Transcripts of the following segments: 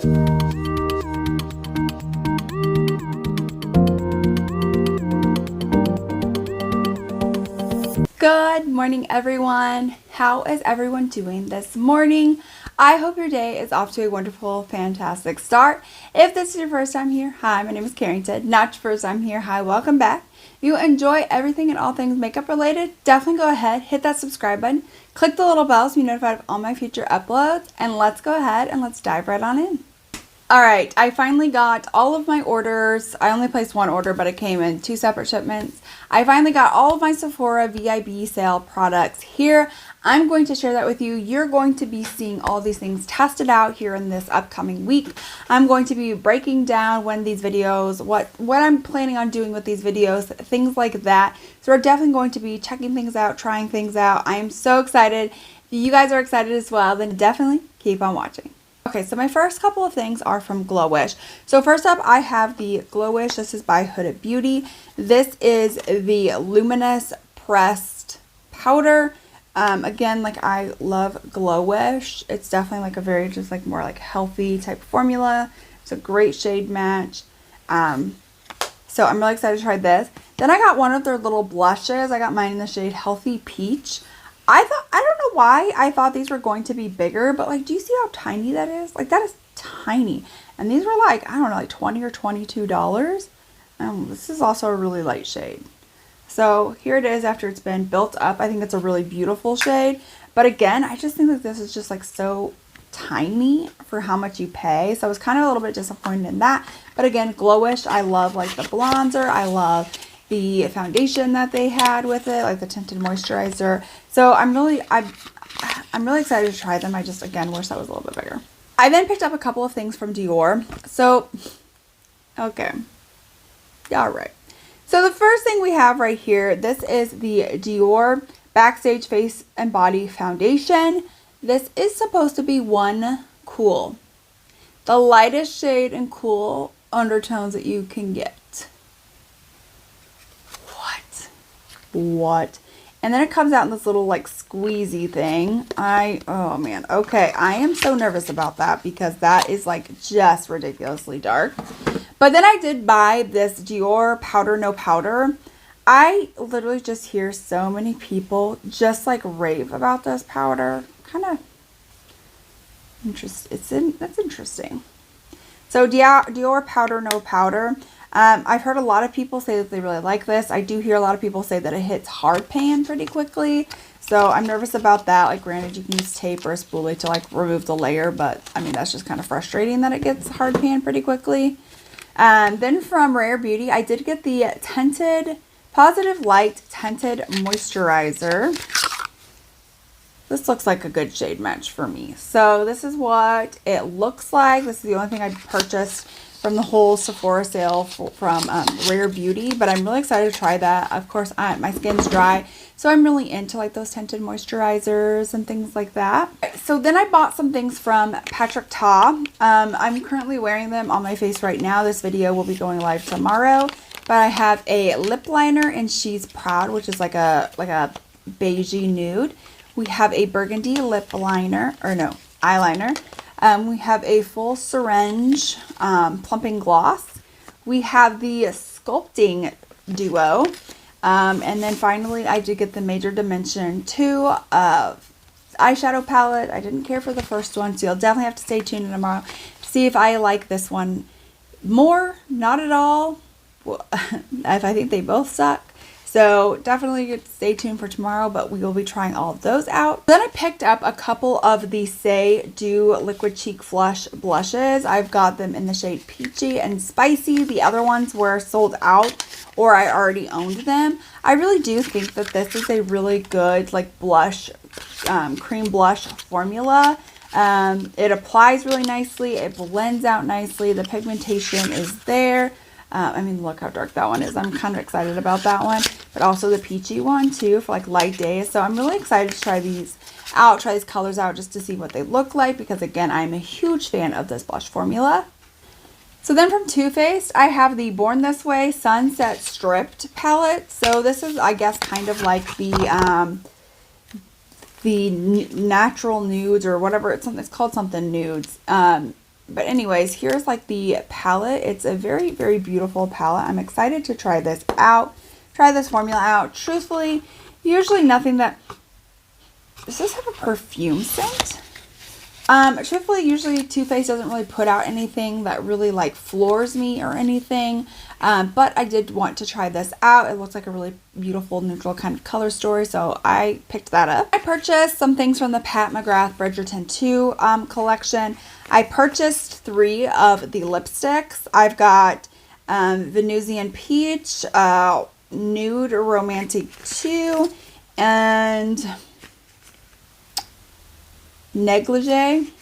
Good morning, everyone. How is everyone doing this morning? I hope your day is off to a wonderful, fantastic start. If this is your first time here, hi, my name is Carrington. Not your first time here, hi, welcome back. If you enjoy everything and all things makeup related, definitely go ahead, hit that subscribe button, click the little bell so you're notified of all my future uploads, and let's go ahead and let's dive right on in. Alright, I finally got all of my orders. I only placed one order, but it came in 2 separate shipments. I finally got all of my Sephora VIB sale products here. I'm going to share that with you. You're going to be seeing all these things tested out here in this upcoming week. I'm going to be breaking down when these videos, what I'm planning on doing with these videos, things like that. So we're definitely going to be checking things out, trying things out. I am so excited. If you guys are excited as well, then definitely keep on watching. Okay, so my first couple of things are from Glowish. So first up, I have the Glowish. This is by Huda Beauty. This is the Luminous pressed powder. Again, like I love Glowish. It's definitely like a very just like more like healthy type formula. It's a great shade match. So I'm really excited to try this. Then I got one of their little blushes. I got mine in the shade Healthy Peach. I don't know why I thought these were going to be bigger, but like, do you see how tiny that is? Like, that is tiny. And these were like, I don't know, like $20 or $22. This is also a really light shade. So here it is after it's been built up. I think it's a really beautiful shade. But again, I just think that this is just like so tiny for how much you pay. So I was kind of a little bit disappointed in that. But again, Glowish, I love like the bronzer. I love the foundation that they had with it, like the tinted moisturizer. So I'm really excited to try them. I just, again, wish that was a little bit bigger. I then picked up a couple of things from Dior. So, okay. All right. So the first thing we have right here, this is the Dior Backstage Face and Body Foundation. This is supposed to be one cool. The lightest shade and cool undertones that you can get. What? And then it comes out in this little like squeezy thing. Oh man, okay, I am so nervous about that because that is like just ridiculously dark. But then I did buy this Dior Powder No Powder. I literally just hear so many people just like rave about this powder. Kind of interesting. That's interesting. So Dior Powder No Powder. I've heard a lot of people say that they really like this. I do hear a lot of people say that it hits hard pan pretty quickly. So I'm nervous about that. Like granted, you can use tape or a spoolie to like remove the layer. But I mean, that's just kind of frustrating that it gets hard pan pretty quickly. Then from Rare Beauty, I did get the Tinted Positive Light Tinted Moisturizer. This looks like a good shade match for me. So this is what it looks like. This is the only thing I purchased from the whole Sephora sale from Rare Beauty, but I'm really excited to try that. Of course, my skin's dry, so I'm really into like those tinted moisturizers and things like that. So then I bought some things from Patrick Ta. I'm currently wearing them on my face right now. This video will be going live tomorrow, but I have a lip liner in She's Proud, which is like a beigey nude. We have a burgundy lip liner, or no, eyeliner. We have a full syringe plumping gloss. We have the sculpting duo. And then finally, I did get the Major Dimension 2 eyeshadow palette. I didn't care for the first one, so you'll definitely have to stay tuned tomorrow to see if I like this one more. Not at all. Well, if I think they both suck. So definitely stay tuned for tomorrow, but we will be trying all of those out. Then I picked up a couple of the Say Do Liquid Cheek Flush blushes. I've got them in the shade Peachy and Spicy. The other ones were sold out or I already owned them. I really do think that this is a really good like blush, cream blush formula. It applies really nicely. It blends out nicely. The pigmentation is there. I mean, look how dark that one is. I'm kind of excited about that one, but also the peachy one too for like light days. So I'm really excited to try these out, try these colors out just to see what they look like, because again, I'm a huge fan of this blush formula. So then from Too Faced, I have the Born This Way Sunset Stripped palette. So this is, I guess, kind of like the natural nudes or whatever. It's called something nudes. But anyways, here's like the palette. It's a very, very beautiful palette. I'm excited to try this out, try this formula out. Truthfully, usually nothing that, does this have a perfume scent? Truthfully, usually Too Faced doesn't really put out anything that really like floors me or anything. But I did want to try this out. It looks like a really beautiful neutral kind of color story, so I picked that up. I purchased some things from the Pat McGrath Bridgerton 2 collection. I purchased 3 of the lipsticks. I've got Venusian Peach, Nude Romantic 2, and Negligee.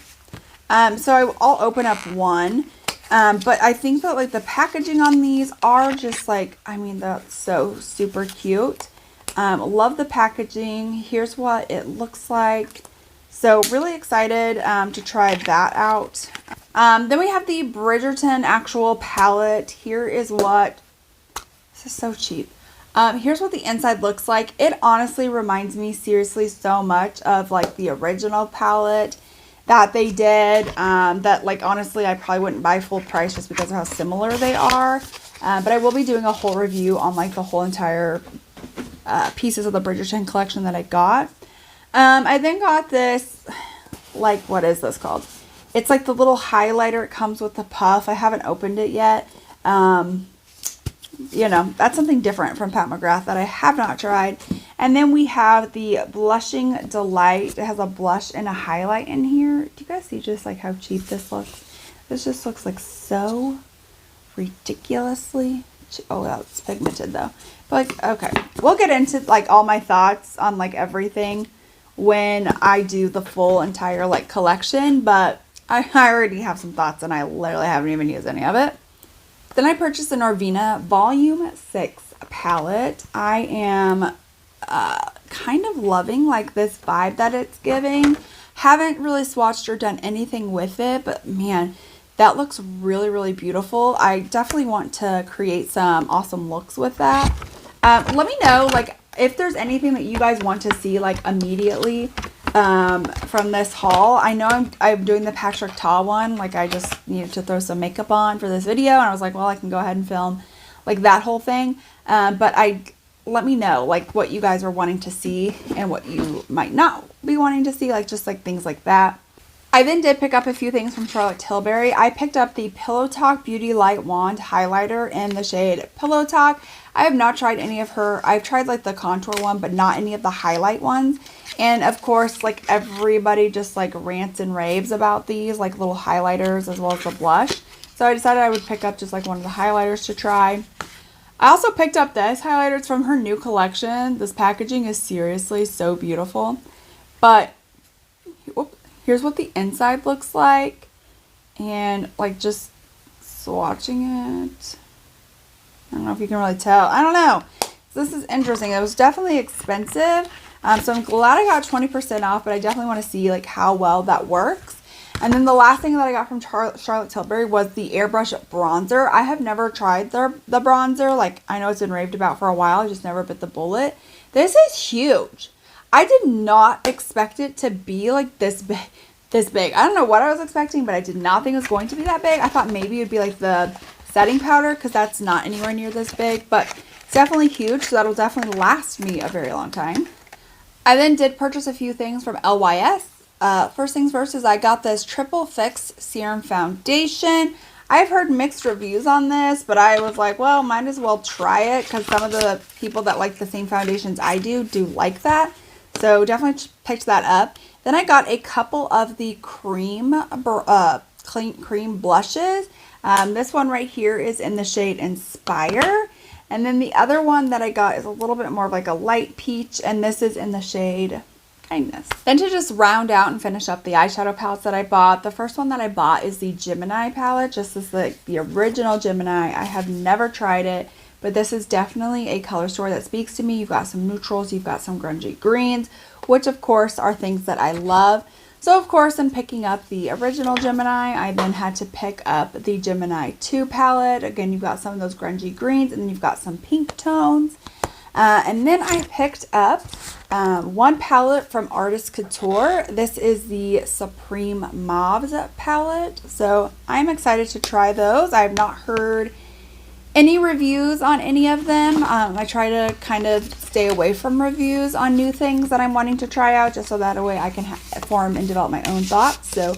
So I'll open up one. But I think that like the packaging on these are just like, I mean, that's so super cute. Love the packaging. Here's what it looks like. So really excited to try that out. Then we have the Bridgerton actual palette. Here is what, this is so cheap. Here's what the inside looks like. It honestly reminds me seriously so much of like the original palette that they did, that like honestly I probably wouldn't buy full price just because of how similar they are. But I will be doing a whole review on like the whole entire pieces of the Bridgerton collection that I got. I then got this, like, what is this called? It's like the little highlighter. It comes with the puff. I haven't opened it yet. You know, that's something different from Pat McGrath that I have not tried. And then we have the Blushing Delight. It has a blush and a highlight in here. Do you guys see just like how cheap this looks? This just looks like so ridiculously cheap. Oh, that's pigmented though. But like, okay, we'll get into like all my thoughts on like everything when I do the full entire like collection. But I already have some thoughts and I literally haven't even used any of it. Then I purchased the Norvina Volume 6 palette. I am kind of loving like this vibe that it's giving. Haven't really swatched or done anything with it, but man, that looks really, really beautiful. I definitely want to create some awesome looks with that. Let me know like if there's anything that you guys want to see like immediately from this haul. I know I'm doing the Patrick Ta one. Like I just needed to throw some makeup on for this video, and I was like, well, I can go ahead and film like that whole thing. But let me know like what you guys are wanting to see and what you might not be wanting to see, like just like things like that. I then did pick up a few things from Charlotte Tilbury. I picked up the Pillow Talk Beauty Light Wand highlighter in the shade Pillow Talk. I have not tried any of her. I've tried like the contour one, but not any of the highlight ones. And of course, like everybody just like rants and raves about these like little highlighters as well as the blush. So I decided I would pick up just like one of the highlighters to try. I also picked up this highlighter. It's from her new collection. This packaging is seriously so beautiful. But here's what the inside looks like. And like just swatching it. I don't know if you can really tell. I don't know. This is interesting. It was definitely expensive. So I'm glad I got 20% off, but I definitely want to see like how well that works. And then the last thing that I got from Charlotte Tilbury was the Airbrush Bronzer. I have never tried the bronzer. Like, I know it's been raved about for a while. I just never bit the bullet. This is huge. I did not expect it to be like this big. I don't know what I was expecting, but I did not think it was going to be that big. I thought maybe it would be like the setting powder because that's not anywhere near this big. But it's definitely huge, so that'll definitely last me a very long time. I then did purchase a few things from LYS. First things first is I got this Triple Fix Serum Foundation. I've heard mixed reviews on this, but I was like, well, might as well try it because some of the people that like the same foundations I do like that. So definitely picked that up. Then I got a couple of the cream blushes. This one right here is in the shade Inspire. And then the other one that I got is a little bit more of like a light peach, and this is in the shade Kindness. Then to just round out and finish up the eyeshadow palettes that I bought, the first one that I bought is the Gemini palette. Just as like the original Gemini. I have never tried it, but this is definitely a color story that speaks to me. You've got some neutrals, you've got some grungy greens, which of course are things that I love. So of course I'm picking up the original Gemini. I then had to pick up the Gemini 2 palette. Again, you've got some of those grungy greens and then you've got some pink tones. And then I picked up one palette from Artist Couture. This is the Supreme Mauves palette. So I'm excited to try those. I have not heard any reviews on any of them. I try to kind of stay away from reviews on new things that I'm wanting to try out, just so that way I can form and develop my own thoughts. So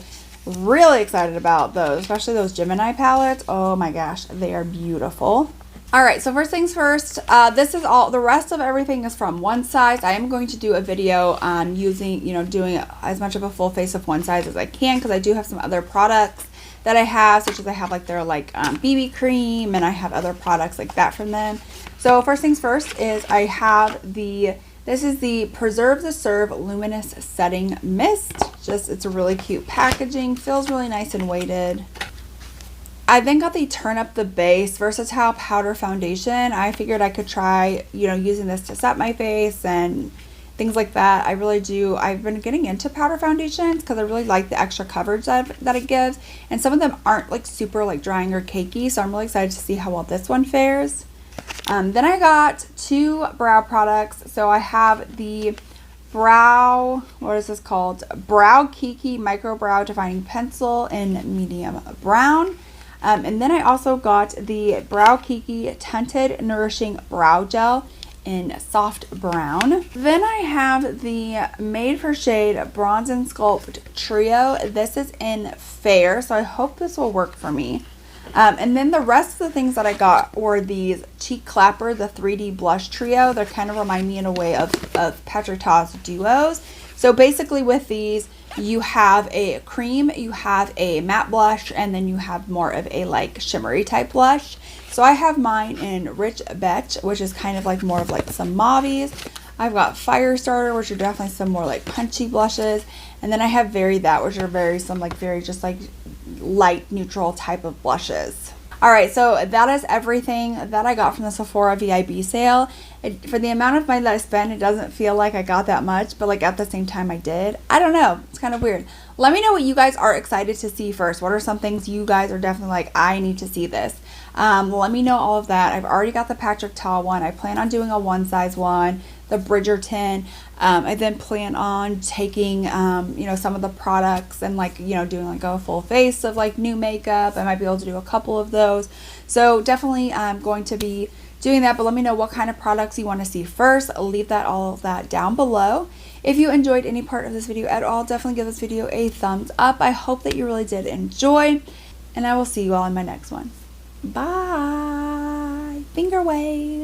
really excited about those, especially those Gemini palettes. Oh my gosh, they are beautiful. All right, so first things first, this is all, the rest of everything is from One Size. I am going to do a video on using, doing as much of a full face of One Size as I can, because I do have some other products that I have, such as I have like their BB cream, and I have other products like that from them. So first things first is I have this is the Preserve the Serve Luminous Setting Mist. It's a really cute packaging, feels really nice and weighted. I then got the Turn Up the Base Versatile Powder Foundation. I figured I could try, using this to set my face and things like that. I really do. I've been getting into powder foundations because I really like the extra coverage that it gives. And some of them aren't like super like drying or cakey. So I'm really excited to see how well this one fares. Then I got two brow products. So I have the what is this called? Brow Kiki Micro Brow Defining Pencil in medium brown. And then I also got the Brow Kiki Tinted Nourishing Brow Gel in soft brown. Then I have the Made for Shade Bronze and Sculpt Trio. This is in fair, so I hope this will work for me. And then the rest of the things that I got were these Cheek Clapper, the 3D Blush Trio. They kind of remind me in a way of Patrick Ta's Duos. So basically with these, you have a cream, you have a matte blush, and then you have more of a like shimmery type blush. So I have mine in Rich Betch, which is kind of like more of like some mauves. I've got Firestarter, which are definitely some more like punchy blushes. And then I have Very That, which are very just like light neutral type of blushes. All right, so that is everything that I got from the Sephora VIB sale. For the amount of money that I spent, it doesn't feel like I got that much, but like at the same time I did. I don't know. It's kind of weird. Let me know what you guys are excited to see first. What are some things you guys are definitely like, I need to see this? Let me know all of that. I've already got the Patrick Ta one. I plan on doing a One Size one, the Bridgerton. I then plan on taking, some of the products and doing like a full face of like new makeup. I might be able to do a couple of those. So definitely I'm going to be doing that, but let me know what kind of products you want to see first. I'll leave all of that down below. If you enjoyed any part of this video at all, definitely give this video a thumbs up. I hope that you really did enjoy, and I will see you all in my next one. Bye. Finger wave.